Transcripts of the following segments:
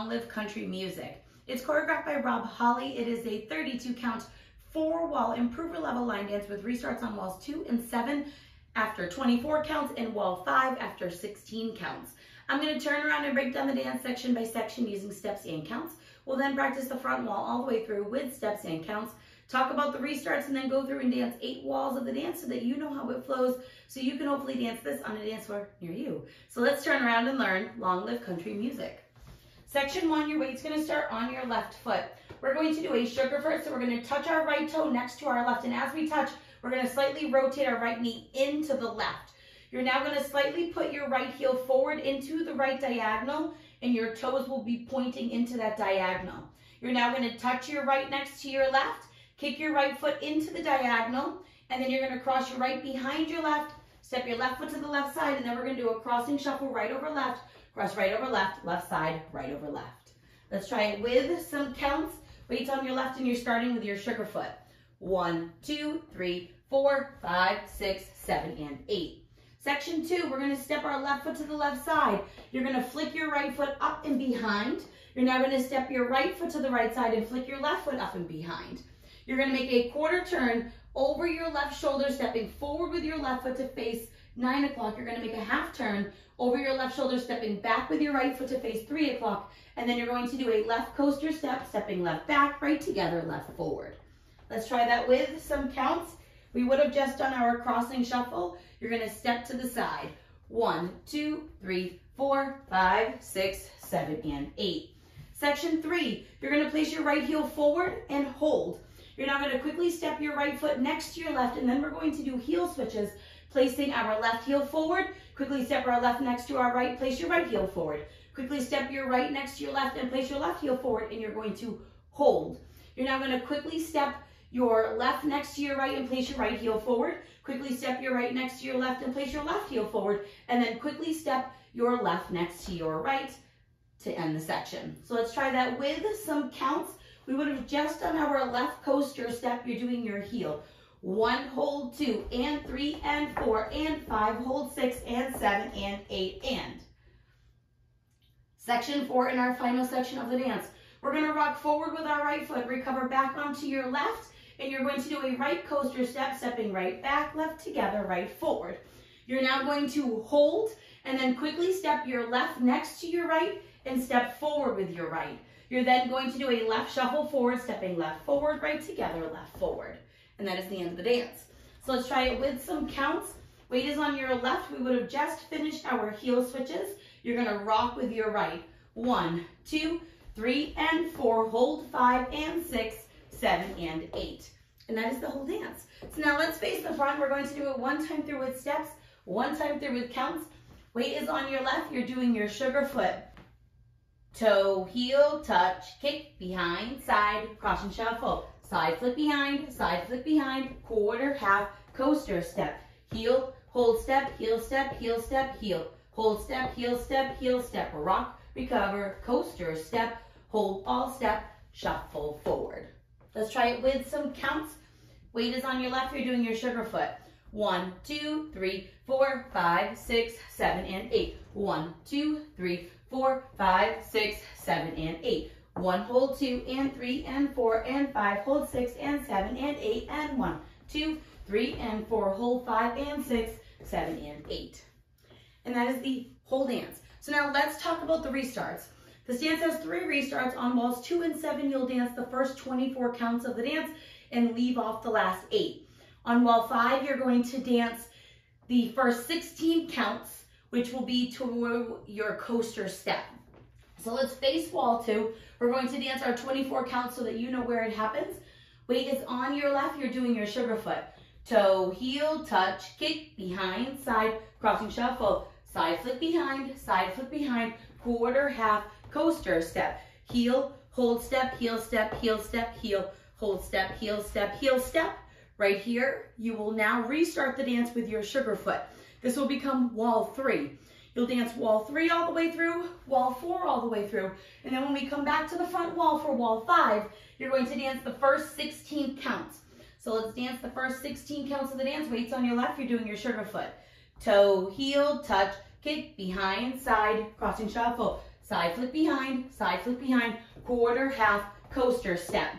Long Live Country Music. It's choreographed by Rob Holley. It is a 32 count 4-wall improver level line dance with restarts on walls 2 and 7 after 24 counts and wall 5 after 16 counts. I'm going to turn around and break down the dance section by section using steps and counts. We'll then practice the front wall all the way through with steps and counts, talk about the restarts, and then go through and dance 8 walls of the dance so that you know how it flows, so you can hopefully dance this on a dance floor near you. So let's turn around and learn Long Live Country Music. Section 1, your weight's going to start on your left foot. We're going to do a sugar first, so we're going to touch our right toe next to our left, and as we touch, we're going to slightly rotate our right knee into the left. You're now going to slightly put your right heel forward into the right diagonal, and your toes will be pointing into that diagonal. You're now going to touch your right next to your left, kick your right foot into the diagonal, and then you're going to cross your right behind your left, step your left foot to the left side, and then we're going to do a crossing shuffle right over left, cross right over left, left side, right over left. Let's try it with some counts. Weights on your left, and you're starting with your sugar foot. 1, 2, 3, 4, 5, 6, 7, and 8. Section 2, we're going to step our left foot to the left side. You're going to flick your right foot up and behind. You're now going to step your right foot to the right side and flick your left foot up and behind. You're going to make a quarter turn over your left shoulder, stepping forward with your left foot to face 9 o'clock. You're going to make a half turn over your left shoulder, stepping back with your right foot to face 3 o'clock. And then you're going to do a left coaster step, stepping left back, right together, left forward. Let's try that with some counts. We would have just done our crossing shuffle. You're going to step to the side. 1, 2, 3, 4, 5, 6, 7, and 8. Section 3, you're going to place your right heel forward and hold. You're now going to quickly step your right foot next to your left, and then we're going to do heel switches, placing our left heel forward, quickly step our left next to our right, place your right heel forward. Quickly step your right next to your left and place your left heel forward, and you're going to hold. You're now going to quickly step your left next to your right and place your right heel forward. Quickly step your right next to your left and place your left heel forward, and then quickly step your left next to your right to end the section. So let's try that with some counts. We would have just done our left coaster step. You're doing your heel. 1, hold 2, and 3, and 4, and 5, hold 6, and 7, and 8, and. Section 4 in our final section of the dance. We're going to rock forward with our right foot, recover back onto your left, and you're going to do a right coaster step, stepping right back, left together, right forward. You're now going to hold, and then quickly step your left next to your right, and step forward with your right. You're then going to do a left shuffle forward, stepping left forward, right together, left forward. And that is the end of the dance. So let's try it with some counts. Weight is on your left. We would have just finished our heel switches. You're going to rock with your right. 1, 2, 3, and 4. Hold 5 and 6, 7, and 8. And that is the whole dance. So now let's face the front. We're going to do it 1 time through with steps, 1 time through with counts. Weight is on your left. You're doing your sugar foot. Toe, heel, touch, kick, behind, side, cross and shuffle. Side flick behind, quarter, half, coaster step. Heel, hold step, heel step, heel step, heel. Hold step, heel step, heel step. Rock, recover, coaster step, hold all step, shuffle forward. Let's try it with some counts. Weight is on your left. You're doing your sugar foot. 1, 2, 3, 4, 5, 6, 7, and 8. 1, 2, 3, 4, 5, 6, 7, and 8. 1, hold 2, and 3, and 4, and 5, hold 6, and 7, and 8, and 1, 2, 3, and 4, hold 5, and 6, 7, and 8. And that is the whole dance. So now let's talk about the restarts. This dance has 3 restarts. On walls 2 and 7, you'll dance the first 24 counts of the dance and leave off the last 8. On wall 5, you're going to dance the first 16 counts, which will be to your coaster step. So let's face wall 2. We're going to dance our 24 counts so that you know where it happens. Weight is on your left. You're doing your sugar foot. Toe, heel, touch, kick, behind, side, crossing shuffle. Side flick behind, quarter, half, coaster step. Heel, hold step, heel step, heel step, heel. Hold step, heel step, heel step. Right here, you will now restart the dance with your sugar foot. This will become wall 3. You'll dance wall 3 all the way through, wall 4 all the way through, and then when we come back to the front wall for wall 5, you're going to dance the first 16 counts. So let's dance the first 16 counts of the dance. Weights on your left, you're doing your sugar foot. Toe, heel, touch, kick, behind, side, crossing shuffle. side flip behind, quarter, half, coaster step.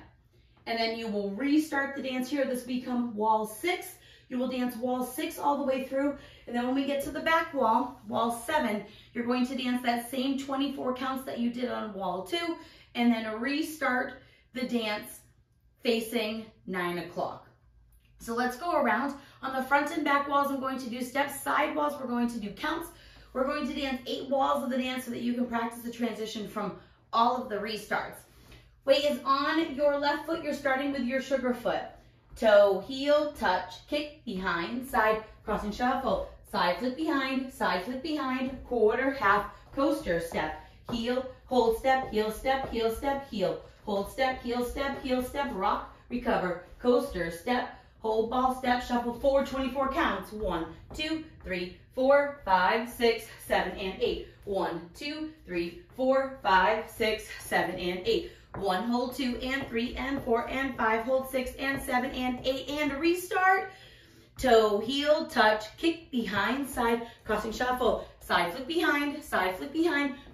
And then you will restart the dance here. This will become wall 6. You will dance wall 6 all the way through. And then when we get to the back wall, wall 7, you're going to dance that same 24 counts that you did on wall 2, and then restart the dance facing 9 o'clock. So let's go around. On the front and back walls, I'm going to do steps. Side walls, we're going to do counts. We're going to dance 8 walls of the dance so that you can practice the transition from all of the restarts. Weight is on your left foot. You're starting with your sugar foot. Toe, heel, touch, kick, behind, side, crossing shuffle, side flip behind, quarter, half, coaster step, heel, hold step, heel, heel, hold step, heel, step, rock, recover, coaster step, hold ball step, shuffle forward, 24 counts, 1, 2, 3, 4, 5, 6, 7, and 8, 1, 2, 3, 4, 5, 6, 7, and 8, 1, hold 2 and 3 and 4 and 5, hold 6 and 7 and 8, and restart. Toe, heel, touch, kick, behind, side, crossing shuffle, side flip behind,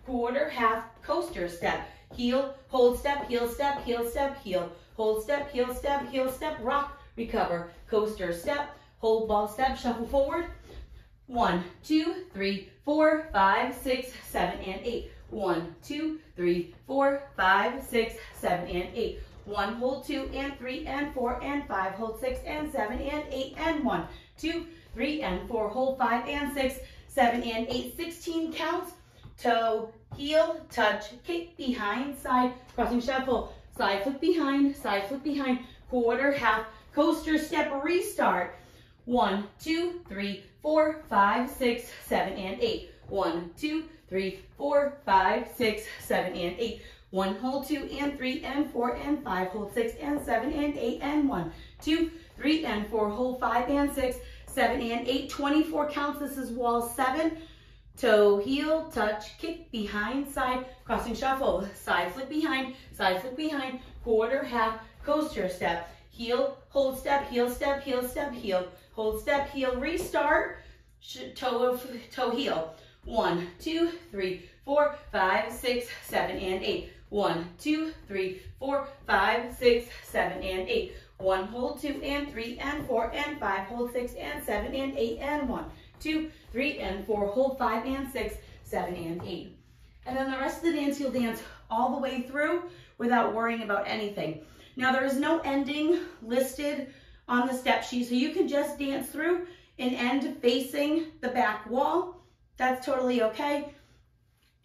quarter, half, coaster step, heel, hold step, heel, heel, hold step, heel, step, rock, recover, coaster step, hold ball step, shuffle forward, 1, 2, 3, 4, 5, 6, 7, and 8, 1, 2, 3, 4, 5, 6, 7, and 8. 1, hold 2 and 3 and 4 and 5, hold 6 and 7 and 8, and 1, 2, 3 and 4, hold 5 and 6, 7 and 8, 16 counts. Toe, heel, touch, kick, behind, side, crossing shuffle, side flip behind, quarter, half, coaster step, restart. 1, 2, 3, 4, 5, 6, 7, and 8. 1, 2, 3, 4, 5, 6, 7, and 8. 1, hold 2 and 3 and 4 and 5, hold 6 and 7 and 8, and 1, 2, 3 and 4, hold 5 and 6, 7 and 8, 24 counts. This is wall 7. Toe, heel, touch, kick, behind, side, crossing shuffle, side flip behind, quarter, half, coaster step, heel, hold step, heel, heel, hold step, heel, restart, toe, heel. 1, 2, 3, 4, 5, 6, 7, and 8. 1, 2, 3, 4, 5, 6, 7, and 8. 1, hold 2 and 3 and 4 and 5, hold 6 and 7 and 8, and 1, 2, 3 and 4, hold 5 and 6, 7 and 8. And then the rest of the dance you'll dance all the way through without worrying about anything. Now there is no ending listed on the step sheet, so you can just dance through and end facing the back wall. That's totally okay.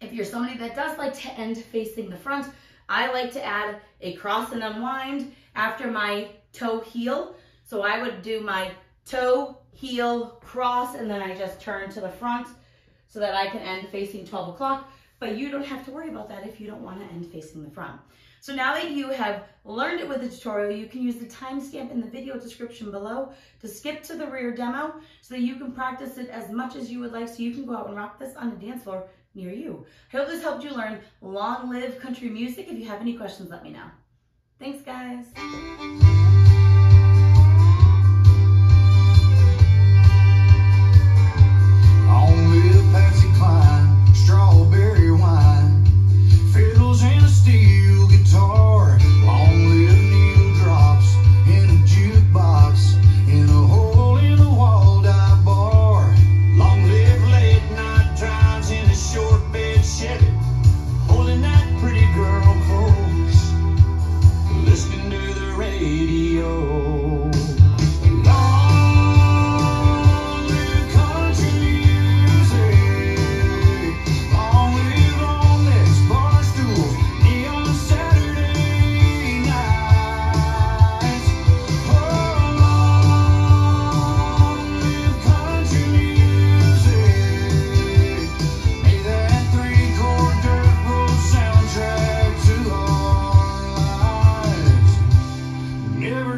If you're somebody that does like to end facing the front, I like to add a cross and unwind after my toe heel. So I would do my toe, heel, cross, and then I just turn to the front so that I can end facing 12 o'clock. But you don't have to worry about that if you don't want to end facing the front. So now that you have learned it with the tutorial, you can use the timestamp in the video description below to skip to the rear demo so that you can practice it as much as you would like, so you can go out and rock this on a dance floor near you. I hope this helped you learn Long Live Country Music. If you have any questions, let me know. Thanks, guys. On with Patsy Cline, strawberry wine, fiddles and a steel guitar. Long live needle drops in a jukebox, in a hole in the wall dive bar. Long live late night drives in a short bed Chevy, holding that pretty girl close, listening to the radio.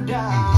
Die.